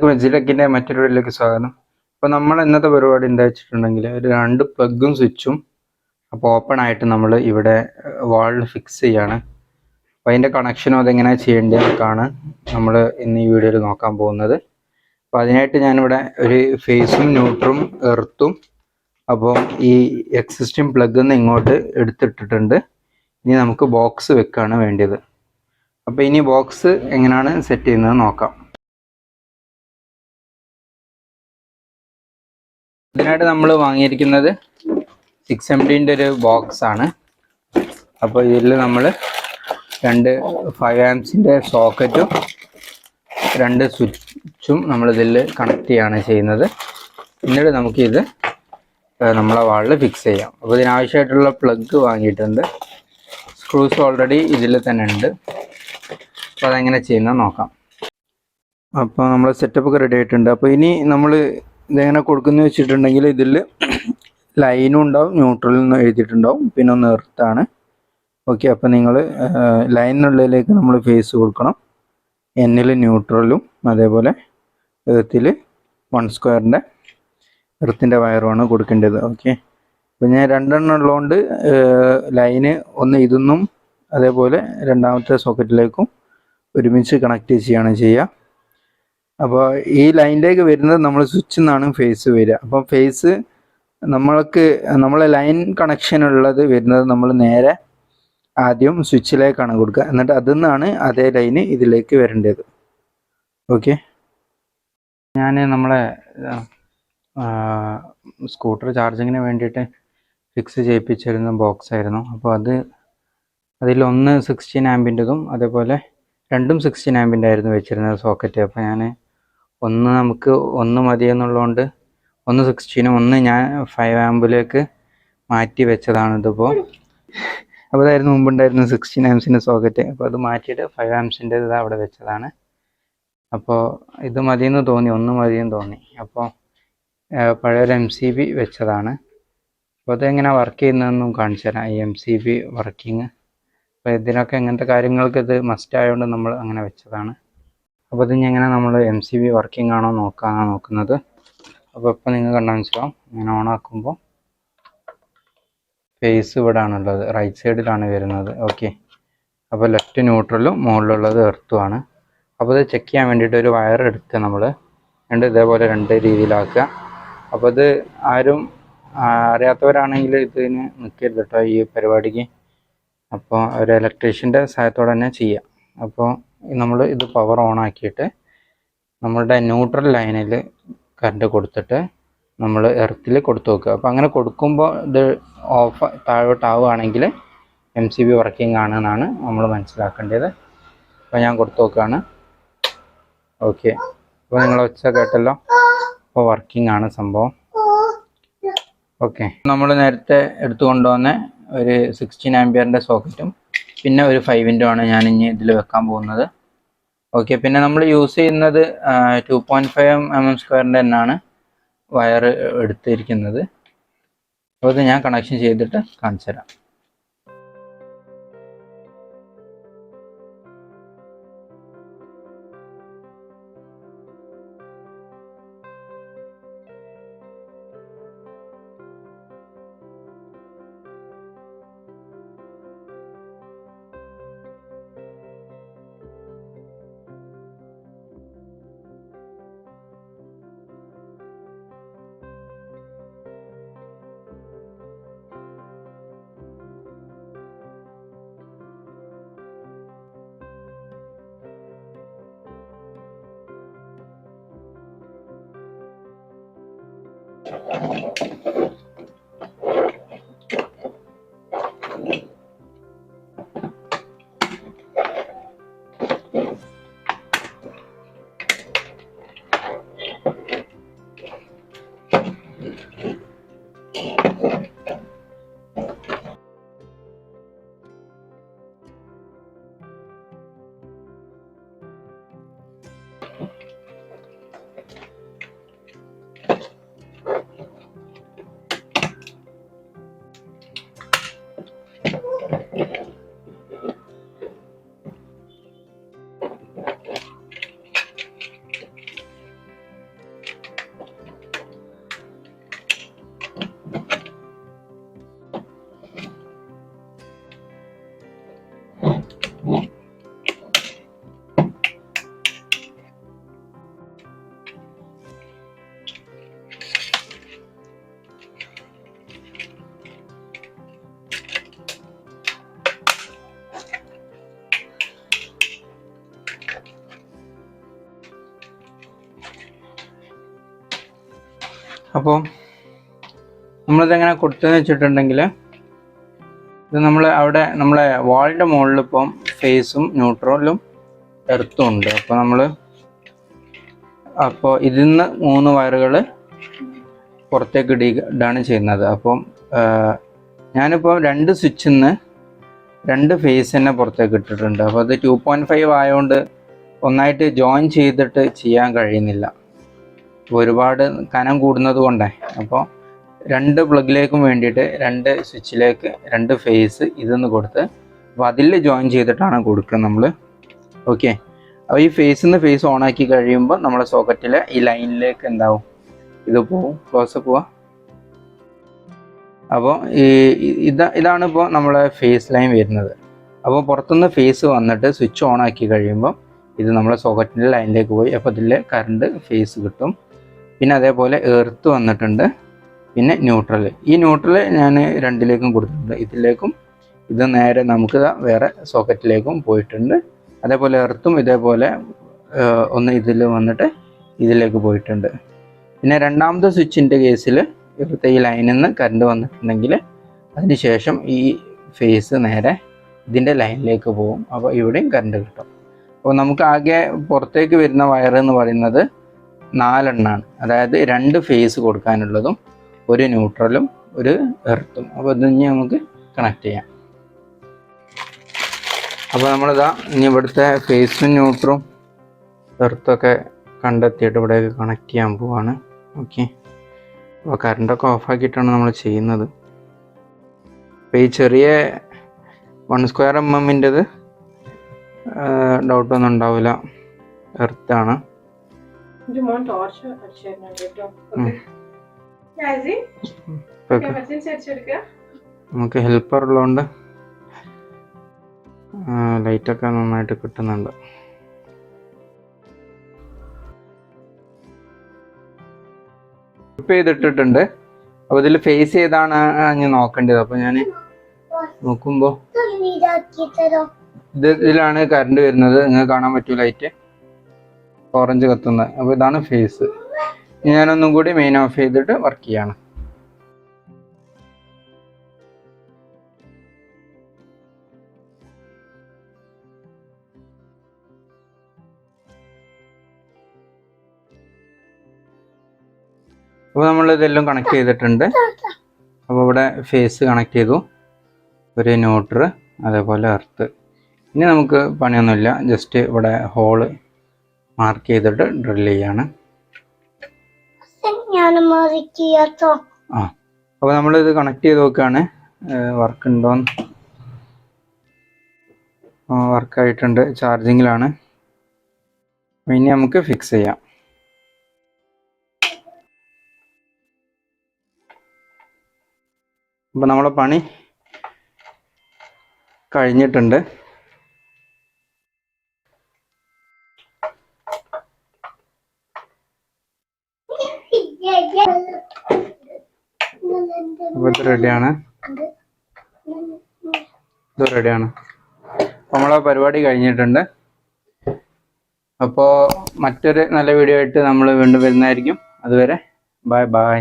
വെജിലക്കിൻ്റെ മറ്റൊരു വീഡിയോയിലേക്ക് സ്വാഗതം. അപ്പോൾ നമ്മൾ ഇന്നത്തെ പരിപാടി എന്താ വെച്ചിട്ടുണ്ടെങ്കിൽ ഒരു 2 പ്ലഗും സ്വിച്ചും അപ്പോൾ ഓപ്പൺ ആയിട്ട് നമ്മൾ ഇവിടെ വാളിൽ ഫിക്സ് ചെയ്യാണ്. അപ്പോൾ അതിൻ്റെ കണക്ഷനും അതെങ്ങനെ ചെയ്യേണ്ടതെന്നൊക്കെയാണ് നമ്മൾ ഇന്ന് ഈ വീഡിയോയിൽ നോക്കാൻ പോകുന്നത്. അപ്പോൾ അതിനായിട്ട് ഞാനിവിടെ ഒരു ഫേസും ന്യൂട്രും എർത്തും അപ്പോൾ ഈ എക്സിസ്റ്റിംഗ് പ്ലഗിൽ നിന്ന് ഇങ്ങോട്ട് എടുത്തിട്ടിട്ടുണ്ട്. ഇനി നമുക്ക് ബോക്സ് വെക്കാണ് വേണ്ടത്. അപ്പോൾ ഇനി ബോക്സ് എങ്ങനെയാണ് സെറ്റ് ചെയ്യുന്നത് നോക്കാം. ഇതിനായിട്ട് നമ്മൾ വാങ്ങിയിരിക്കുന്നത് 6MDൻ്റെ ഒരു ബോക്സ് ആണ്. അപ്പോൾ ഇതിൽ നമ്മൾ 2 5 ആംപ്സിൻ്റെ സോക്കറ്റും 2 സ്വിച്ചും നമ്മളിതിൽ കണക്ട് ചെയ്യാണ് ചെയ്യുന്നത്. എന്നിട്ട് നമുക്കിത് നമ്മളെ വാളിൽ ഫിക്സ് ചെയ്യാം. അപ്പോൾ ഇതിനാവശ്യമായിട്ടുള്ള പ്ലഗ് വാങ്ങിയിട്ടുണ്ട്. സ്ക്രൂസ് ഓൾറെഡി ഇതിൽ തന്നെ ഉണ്ട്. അപ്പോൾ അതെങ്ങനെ ചെയ്യുന്നത് നോക്കാം. അപ്പോൾ നമ്മൾ സെറ്റപ്പൊക്കെ റെഡി ആയിട്ടുണ്ട്. അപ്പോൾ ഇനി നമ്മൾ ഇതെങ്ങനെ കൊടുക്കുന്നത് വെച്ചിട്ടുണ്ടെങ്കിൽ ഇതിൽ ലൈനും ഉണ്ടാവും, ന്യൂട്രൽ എന്ന് എഴുതിയിട്ടുണ്ടാവും, പിന്നെ ഒന്ന് എർത്താണ്. ഓക്കെ, അപ്പോൾ നിങ്ങൾ ലൈനിനുള്ളിലേക്ക് നമ്മൾ ഫേസ് കൊടുക്കണം. എന്നിൽ ന്യൂട്രലും അതേപോലെ എർത്തിൽ 1 സ്ക്വയറിൻ്റെ എർത്തിൻ്റെ വയറുമാണ് കൊടുക്കേണ്ടത്. ഓക്കെ, അപ്പോൾ ഞാൻ 2 എണ്ണം ഉള്ളതുകൊണ്ട് ലൈന് ഒന്ന് ഇതൊന്നും അതേപോലെ രണ്ടാമത്തെ സോക്കറ്റിലേക്കും ഒരുമിച്ച് കണക്ട് ചെയ്യാണ് ചെയ്യുക. അപ്പോൾ ഈ ലൈനിലേക്ക് വരുന്നത് നമ്മൾ സ്വിച്ചിൽ നിന്നാണ് ഫേസ് വരിക. അപ്പം ഫേസ് നമ്മളെ ലൈൻ കണക്ഷൻ ഉള്ളത് വരുന്നത് നമ്മൾ നേരെ ആദ്യം സ്വിച്ചിലേക്കാണ് കൊടുക്കുക. എന്നിട്ട് അതിൽ നിന്നാണ് അതേ ലൈന് ഇതിലേക്ക് വരേണ്ടത്. ഓക്കെ, ഞാൻ നമ്മളെ സ്കൂട്ടർ ചാർജിങ്ങിന് വേണ്ടിയിട്ട് ഫിക്സ് ചെയ്യിപ്പിച്ചിരുന്ന ബോക്സ് ആയിരുന്നു. അപ്പോൾ അതിലൊന്ന് 16 ആമ്പിൻ്റെതും അതേപോലെ രണ്ടും 16 ആമ്പിൻ്റെ ആയിരുന്നു വെച്ചിരുന്നത് സോക്കറ്റ്. അപ്പോൾ ഞാൻ നമുക്ക് ഒന്ന് മതിയെന്നുള്ളതുകൊണ്ട് ഒന്ന് 16 ഒന്ന് ഞാൻ 5 ആമ്പിലേക്ക് മാറ്റി വെച്ചതാണ് ഇതിപ്പോൾ. അപ്പോൾ അതായിരുന്നു മുമ്പുണ്ടായിരുന്ന 16 ആംസിൻ്റെ സോക്കറ്റ്. അപ്പോൾ അത് മാറ്റിയിട്ട് 5 ആംസിൻ്റെ ഇത് അവിടെ വെച്ചതാണ്. അപ്പോൾ ഇത് മതിയെന്ന് തോന്നി, ഒന്ന് മതിയെന്ന് തോന്നി. അപ്പോൾ പഴയൊരു MCB വെച്ചതാണ്. അപ്പോൾ അതെങ്ങനെ വർക്ക് ചെയ്യുന്നതെന്നും കാണിച്ചു തരാം, ഈ MCB വർക്കിങ്. അപ്പോൾ ഇതിനൊക്കെ ഇങ്ങനത്തെ കാര്യങ്ങൾക്ക് ഇത് മസ്റ്റ് ആയതുകൊണ്ട് നമ്മൾ അങ്ങനെ വെച്ചതാണ്. അപ്പോൾ ഇത് എങ്ങനെ നമ്മൾ MCB വർക്കിംഗ് ആണോ നോക്കാനാണ് നോക്കുന്നത്. അപ്പോൾ ഇപ്പോൾ നിങ്ങൾ കണ്ടാൽ മനസ്സിലാവും. ഇങ്ങനെ ഓണാക്കുമ്പോൾ ഫേസ് ഇവിടെ ആണുള്ളത്, റൈറ്റ് സൈഡിലാണ് വരുന്നത്. ഓക്കെ, അപ്പോൾ ലെഫ്റ്റ് ന്യൂട്രലും മുകളിലുള്ളത് എർത്തുമാണ്. അപ്പോൾ ഇത് ചെക്ക് ചെയ്യാൻ വേണ്ടിയിട്ട് ഒരു വയർ എടുക്കുക നമ്മൾ, ഇതേപോലെ 2 രീതിയിലാക്കുക. അപ്പോൾ ഇത് ആരും അറിയാത്തവരാണെങ്കിൽ ഇതിന് നിൽക്കരുത് കേട്ടോ ഈ പരിപാടിക്ക്. അപ്പോൾ ഒരു ഇലക്ട്രീഷ്യൻ്റെ സഹായത്തോടെ തന്നെ ചെയ്യാം. അപ്പോൾ നമ്മൾ ഇത് പവർ ഓൺ ആക്കിയിട്ട് നമ്മളുടെ ന്യൂട്രൽ ലൈനിൽ കറണ്ട് കൊടുത്തിട്ട് നമ്മൾ എർത്തിൽ കൊടുത്തു നോക്കുക. അപ്പോൾ അങ്ങനെ കൊടുക്കുമ്പോൾ ഇത് താഴോട്ടാവുകയാണെങ്കിൽ MCB വർക്കിംഗ് ആണെന്നാണ് നമ്മൾ മനസ്സിലാക്കേണ്ടത്. അപ്പോൾ ഞാൻ കൊടുത്തു നോക്കുകയാണ്. ഓക്കെ, അപ്പോൾ നിങ്ങൾ ഒച്ച കേട്ടല്ലോ. അപ്പോൾ വർക്കിംഗ് ആണ് സംഭവം. ഓക്കെ, നമ്മൾ നേരത്തെ എടുത്തു കൊണ്ടുവന്ന ഒരു 16 ആമ്പിയറിൻ്റെ സോക്കറ്റും പിന്നെ ഒരു 5 ആണ് ഞാൻ ഇനി ഇതിൽ വെക്കാൻ പോകുന്നത്. ഓക്കെ, പിന്നെ നമ്മൾ യൂസ് ചെയ്യുന്നത് 2.5 mm² തന്നെയാണ് വയർ എടുത്തിരിക്കുന്നത്. അപ്പോൾ ഇത് ഞാൻ കണക്ഷൻ ചെയ്തിട്ട് കാണിച്ചു തരാം. അപ്പോൾ നമ്മളിതെങ്ങനെ കൊടുത്തതെന്ന് വെച്ചിട്ടുണ്ടെങ്കിൽ, ഇത് നമ്മൾ അവിടെ നമ്മളെ വാളിൻ്റെ മുകളിൽ ഇപ്പം ഫേസും ന്യൂട്രലും എർത്തും ഉണ്ട്. അപ്പോൾ ഇതിൽ നിന്ന് 3 വയറുകൾ പുറത്തേക്ക് ഇടാണ് ചെയ്യുന്നത്. അപ്പം ഞാനിപ്പോൾ 2 സ്വിച്ചിൽ നിന്ന് 2 ഫേസ് തന്നെ പുറത്തേക്ക് ഇട്ടിട്ടുണ്ട്. അപ്പോൾ അത് 2.5 ആയതുകൊണ്ട് ഒന്നായിട്ട് ജോയിൻ ചെയ്തിട്ട് ചെയ്യാൻ കഴിയുന്നില്ല, ഒരുപാട് കനം കൂടുന്നത് കൊണ്ടേ. അപ്പോൾ 2 പ്ലഗിലേക്കും വേണ്ടിയിട്ട് 2 സ്വിച്ചിലേക്ക് 2 ഫേസ് ഇതൊന്ന് കൊടുത്ത്, അപ്പോൾ അതിൽ ജോയിൻ ചെയ്തിട്ടാണ് കൊടുക്കുന്നത് നമ്മൾ. ഓക്കെ, അപ്പോൾ ഈ ഫേസിൽ നിന്ന് ഫേസ് ഓൺ ആക്കി കഴിയുമ്പോൾ നമ്മളെ സോക്കറ്റിലെ ഈ ലൈനിലേക്ക് എന്താവും, ഇത് പോവും, ക്ലോസ് പോവുക. അപ്പോൾ ഇതാണ് ഇപ്പോൾ നമ്മളെ ഫേസ് ലൈൻ വരുന്നത്. അപ്പോൾ പുറത്തുനിന്ന് ഫേസ് വന്നിട്ട് സ്വിച്ച് ഓൺ ആക്കി കഴിയുമ്പോൾ ഇത് നമ്മളെ സോക്കറ്റിൻ്റെ ലൈനിലേക്ക് പോയി. അപ്പോൾ ഇതിൽ കറണ്ട് ഫേസ് കിട്ടും. പിന്നെ അതേപോലെ എർത്ത് വന്നിട്ടുണ്ട്, പിന്നെ ന്യൂട്രൽ. ഈ ന്യൂട്രൽ ഞാൻ 2ലേക്കും കൊടുത്തിട്ടുണ്ട്. ഇതിലേക്കും ഇത് നേരെ നമുക്ക് വേറെ സോക്കറ്റിലേക്കും പോയിട്ടുണ്ട്. അതേപോലെ എർത്തും ഇതേപോലെ ഒന്ന് ഇതിൽ വന്നിട്ട് ഇതിലേക്ക് പോയിട്ടുണ്ട്. പിന്നെ രണ്ടാമത്തെ സ്വിച്ചിൻ്റെ കേസിൽ ഇവിടുത്തെ ഈ ലൈനിൽ നിന്ന് കറണ്ട് വന്നിട്ടുണ്ടെങ്കിൽ അതിന് ശേഷം ഈ ഫേസ് നേരെ ഇതിൻ്റെ ലൈനിലേക്ക് പോകും. അപ്പോൾ ഇവിടെയും കറണ്ട് കിട്ടും. അപ്പോൾ നമുക്ക് ആകെ പുറത്തേക്ക് വരുന്ന വയർ എന്ന് പറയുന്നത് 4 എണ്ണമാണ്. അതായത് 2 ഫേസ് കൊടുക്കാനുള്ളതും 1 ന്യൂട്രലും 1 എർത്തും. അപ്പോൾ ഇത് ഇനി നമുക്ക് കണക്ട് ചെയ്യാം. അപ്പോൾ നമ്മളിതാ ഇനി ഇവിടുത്തെ ഫേസും ന്യൂട്രും എർത്തൊക്കെ കണ്ടെത്തിയിട്ട് ഇവിടേക്ക് കണക്ട് ചെയ്യാൻ പോവാണ്. ഓക്കെ, അപ്പോൾ കറണ്ടൊക്കെ ഓഫാക്കിയിട്ടാണ് നമ്മൾ ചെയ്യുന്നത്. അപ്പോൾ ഈ ചെറിയ 1² mm ഡൗട്ടൊന്നും ഉണ്ടാവില്ല, എർത്താണ്. നമുക്ക് ഹെൽപ്പർ ഉള്ളതുകൊണ്ട് ലൈറ്റൊക്കെ നന്നായിട്ട് കിട്ടുന്നുണ്ട്. ചെയ്തിട്ടിട്ടുണ്ട്. അപ്പോൾ ഇതിൽ ഫേസ് ഏതാണ് ഞാൻ നോക്കേണ്ടത്. അപ്പോൾ ഞാൻ നോക്കുമ്പോൾ ഇതിലാണ് കറണ്ട് വരുന്നത്. നിങ്ങൾക്ക് കാണാൻ പറ്റൂ, ലൈറ്റ് ഓറഞ്ച് കത്തുന്നത്. അപ്പോൾ ഇതാണ് ഫേസ്. ഞാനൊന്നും കൂടി മെയിൻ ഓഫ് ചെയ്തിട്ട് വർക്ക് ചെയ്യാണ്. അപ്പോൾ നമ്മളിതെല്ലാം കണക്ട് ചെയ്തിട്ടുണ്ട്. അപ്പോൾ ഇവിടെ ഫേസ് കണക്ട് ചെയ്തു, 1 ന്യൂട്രൽ, അതേപോലെ എർത്ത്. ഇനി നമുക്ക് പണിയൊന്നുമില്ല, ജസ്റ്റ് ഇവിടെ ഹോള് മാർക്ക് ചെയ്തിട്ട് ഡ്രിൽ ചെയ്യാണ്. അപ്പോൾ നമ്മളിത് കണക്ട് ചെയ്ത് നോക്കുകയാണ് വർക്ക് ഉണ്ടോന്ന്. വർക്കായിട്ടുണ്ട്, ചാർജിങ്ങിലാണ്. ഇനി നമുക്ക് ഫിക്സ് ചെയ്യാം. അപ്പോൾ നമ്മളെ പണി കഴിഞ്ഞിട്ടുണ്ട്. അപ്പോൾ ഇത് റെഡിയാണ്, ഇത് റെഡിയാണ്. നമ്മളെ പരിപാടി കഴിഞ്ഞിട്ടുണ്ട്. അപ്പോൾ മറ്റൊരു നല്ല വീഡിയോ ആയിട്ട് നമ്മൾ വീണ്ടും വരുന്നതായിരിക്കും. അതുവരെ ബൈ ബൈ.